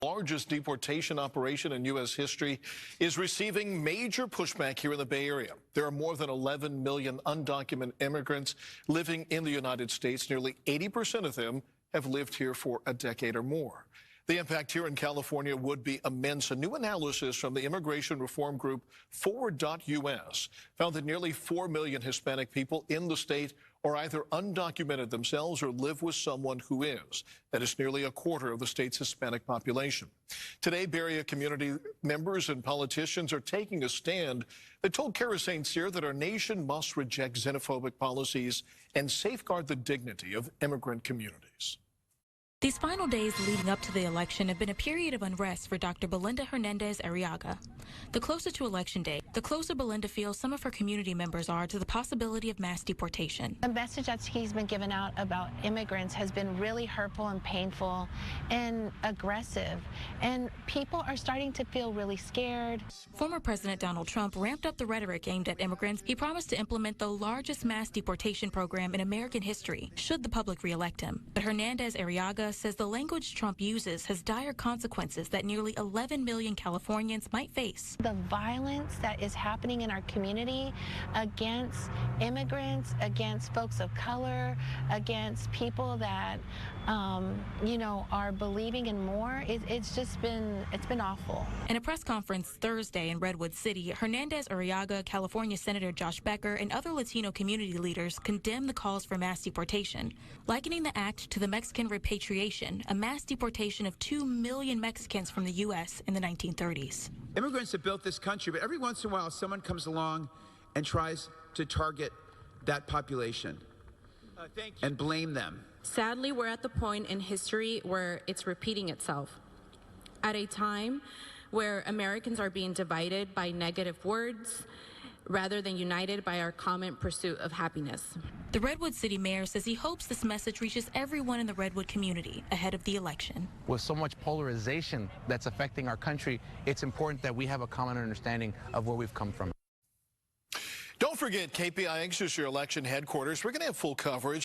Largest deportation operation in U.S. history is receiving major pushback here in the Bay Area. There are more than 11 million undocumented immigrants living in the United States. Nearly 80% of them have lived here for a decade or more. The impact here in California would be immense. A new analysis from the immigration reform group Forward.us found that nearly 4 million Hispanic people in the state are either undocumented themselves or live with someone who is. That is nearly a quarter of the state's Hispanic population. Today, Bay Area community members and politicians are taking a stand. They told Kara St. Cyr that our nation must reject xenophobic policies and safeguard the dignity of immigrant communities. These final days leading up to the election have been a period of unrest for Dr. Belinda Hernandez-Arriaga. The closer to election day, the closer Belinda feels some of her community members are to the possibility of mass deportation. The message that he's been giving out about immigrants has been really hurtful and painful and aggressive, and people are starting to feel really scared. Former President Donald Trump ramped up the rhetoric aimed at immigrants. He promised to implement the largest mass deportation program in American history, should the public re-elect him. But Hernandez-Arriaga says the language Trump uses has dire consequences that nearly 11 million Californians might face. The violence that is happening in our community against immigrants, against folks of color, against people that, are believing in more, it's been awful. In a press conference Thursday in Redwood City, Hernandez-Arriaga, California Senator Josh Becker, and other Latino community leaders condemned the calls for mass deportation, likening the act to the Mexican Repatriation, a mass deportation of 2 million Mexicans from the U.S. in the 1930s. Immigrants have built this country, but every once in a while someone comes along and tries to target that population and blame them. Sadly, we're at the point in history where it's repeating itself. At a time where Americans are being divided by negative words rather than united by our common pursuit of happiness. The Redwood City mayor says he hopes this message reaches everyone in the Redwood community ahead of the election. With so much polarization that's affecting our country, it's important that we have a common understanding of where we've come from. Don't forget, KPIX is your election headquarters. We're going to have full coverage.